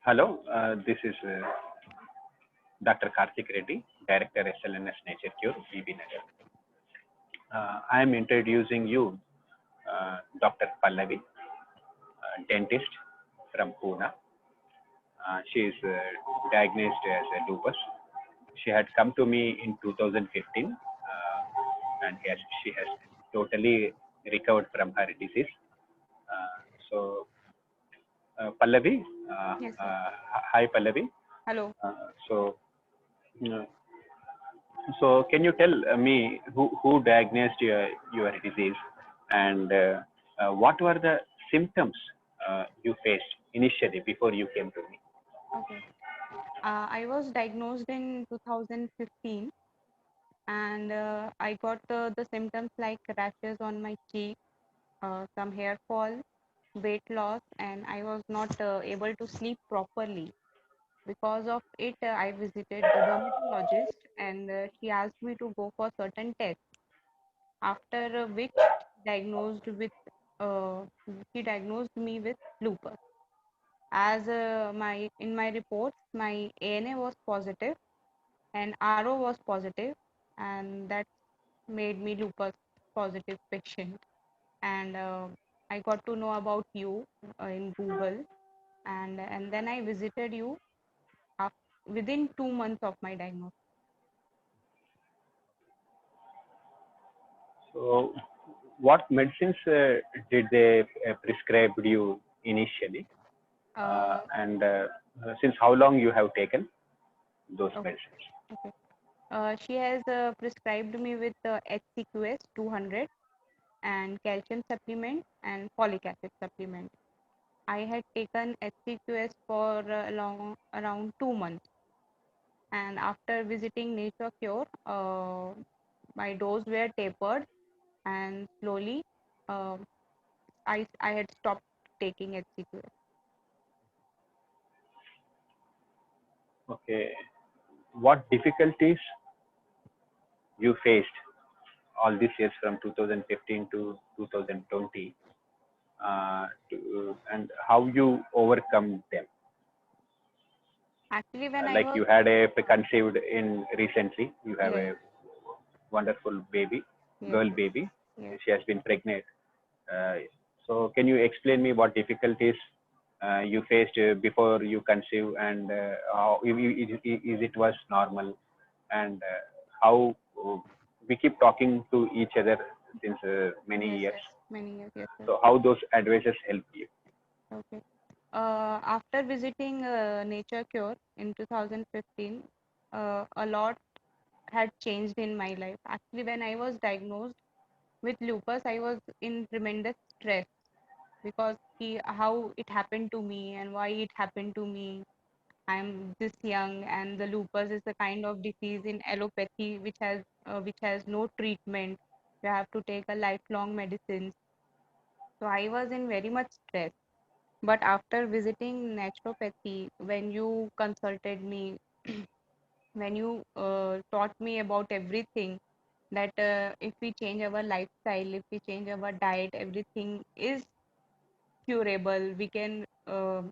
Hello, this is Dr. Karthik Reddy, Director SLNS Nature Cure, BB Nagar. I am introducing you Dr. Pallavi, dentist from Pune. She is diagnosed as a lupus. She had come to me in 2015, and she has totally recovered from her disease. So, Pallavi, Yes, sir. hi Pallavi. Hello. So, uh, So can you tell me who diagnosed your disease and what were the symptoms you faced initially before you came to me? Okay. I was diagnosed in 2015 and I got the symptoms like rashes on my cheek, some hair fall, weight loss, and I was not able to sleep properly. Because of it, I visited the dermatologist and she asked me to go for certain tests. After which uh, she diagnosed me with lupus. As my in my reports, my ANA was positive and RO was positive, and that made me lupus positive patient. And I got to know about you in Google, and then I visited you within 2 months of my diagnosis. So what medicines did they prescribe you initially, Uh, and since how long you have taken those okay, medicines? okay. She has prescribed me with HCQS 200 and calcium supplement and folic acid supplement. I had taken HCQS for around 2 months, and after visiting Nature Cure, my dose were tapered, and slowly, uh, I had stopped taking HCQS. Okay, what difficulties you faced all these years from 2015 to 2020, and how you overcome them? Actually, when I Like was you had a conceived in recently, you have yes, a wonderful baby, yes, girl baby. yes. She has been pregnant. Uh, so can you explain me what difficulties you faced before you conceive, and how is it was normal, and how we keep talking to each other since many Yes, years. yes, many years, yes, sir. So how those advices help you? Okay. After visiting Nature Cure in 2015, a lot had changed in my life. Actually, when I was diagnosed with lupus, I was in tremendous stress because how it happened to me and why it happened to me. I'm this young, and the lupus is a kind of disease in allopathy which has no treatment. You have to take a lifelong medicine. So I was in very much stress. But after visiting naturopathy, when you consulted me, when you taught me about everything, that if we change our lifestyle, if we change our diet, everything is curable. We can uh,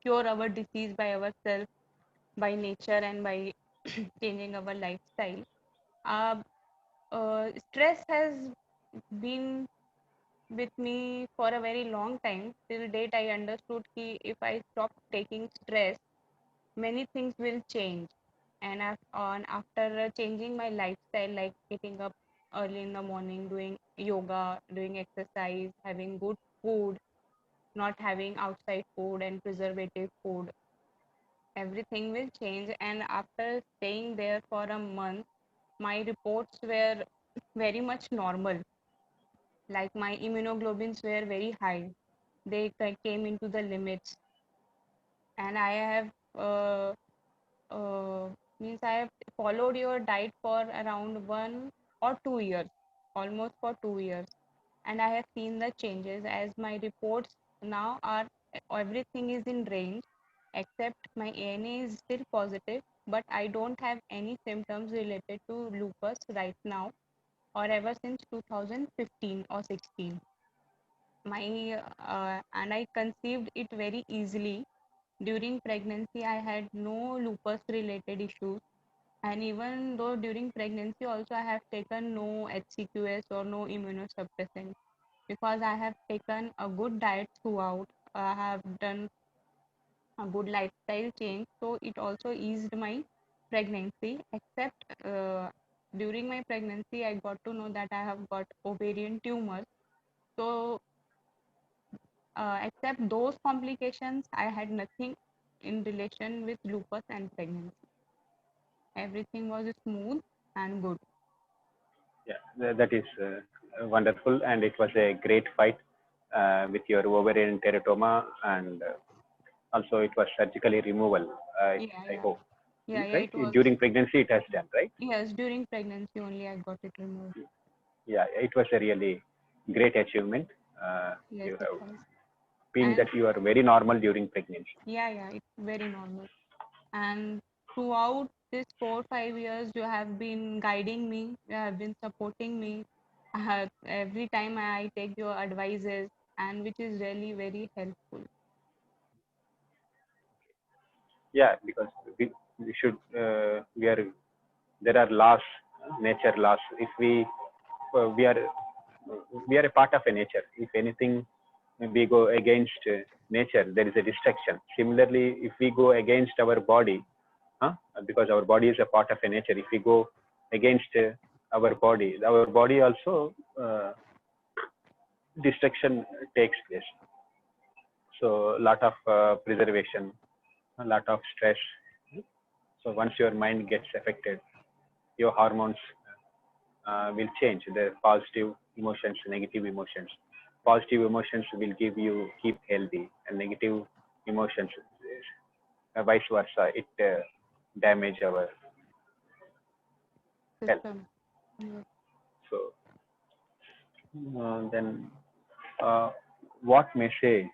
cure our disease by ourselves, by nature, and by changing our lifestyle. Uh, Stress has been with me for a very long time. Till date, I understood that if I stop taking stress, many things will change. And after changing my lifestyle, like getting up early in the morning, doing yoga, doing exercise, having good food, not having outside food and preservative food, everything will change. And after staying there for a month, my reports were very much normal. Like my immunoglobulins were very high. They came into the limits, and I have uh, uh, means I have followed your diet for around 1 or 2 years, almost for 2 years, and I have seen the changes as my reports now are everything is in range, except my ANA is still positive, but I don't have any symptoms related to lupus right now or ever since 2015 or 16. and I conceived it very easily. During pregnancy, I had no lupus related issues. And even though during pregnancy also I have taken no HCQS or no immunosuppressant, because I have taken a good diet throughout. I have done a good lifestyle change, so it also eased my pregnancy. Except during my pregnancy, I got to know that I have got ovarian tumors. So except those complications, I had nothing in relation with lupus and pregnancy. Everything was smooth and good. Yeah, that is wonderful, and it was a great fight with your ovarian teratoma, and also it was surgically removal. Yeah, I yeah, hope, yeah, yeah. right? It was, During pregnancy, it has done, right? yes, during pregnancy only I got it removed. Yeah, it was a really great achievement. Yes, You it have was. been And that you are very normal during pregnancy. yeah, yeah, it's very normal. And throughout this 4 5 years, you have been guiding me, you have been supporting me. Every time I take your advices, and which is really very helpful. Yeah, because we should we are there are laws, nature laws. If we are we are a part of a nature. If anything we go against nature, there is a destruction. Similarly, if we go against our body, huh? Because our body is a part of a nature. If we go against our body also destruction takes place. So a lot of preservation, a lot of stress. So once your mind gets affected, your hormones will change. The positive emotions, negative emotions. Positive emotions will give you keep healthy, and negative emotions, vice versa. It damage our health. System. Yes. So then, uh, what message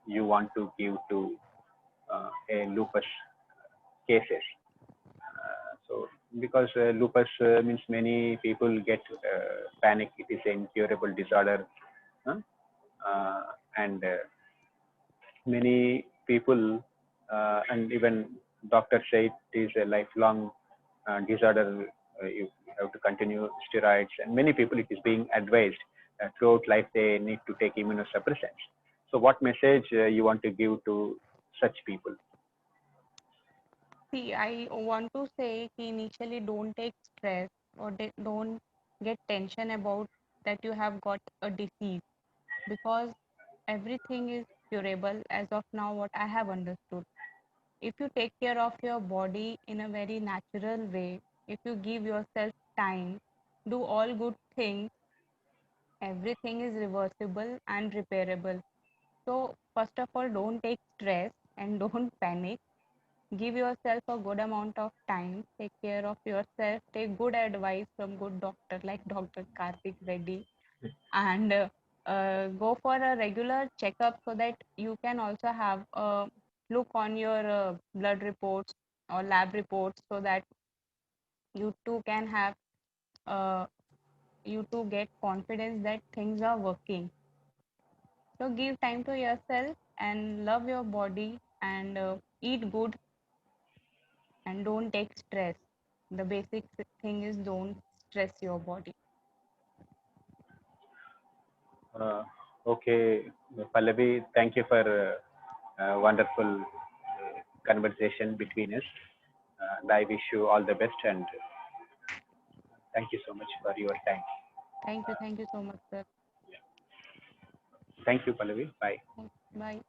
you want to give to a lupus cases? So because lupus means many people get panic. It is an incurable disorder, huh? uh, and many people and even doctors say it is a lifelong disorder. You have to continue steroids, and many people it is being advised throughout life they need to take immunosuppressants. So, what message you want to give to such people? See, I want to say ki initially don't take stress or don't get tension about that you have got a disease, because everything is curable as of now, what I have understood. If you take care of your body in a very natural way, if you give yourself time, do all good things, everything is reversible and repairable. So, first of all, don't take stress and don't panic. Give yourself a good amount of time, take care of yourself, take good advice from good doctor like Dr. Karthik Reddy, and go for a regular checkup so that you can also have a look on your blood reports or lab reports, so that you too can have uh, you too get confidence that things are working. So give time to yourself and love your body, and eat good and don't take stress. The basic thing is don't stress your body. Uh, okay, Pallavi, thank you for wonderful conversation between us. And I wish you all the best, and thank you so much for your time. Thank you so much, sir. Thank you, Pallavi. Bye. Bye.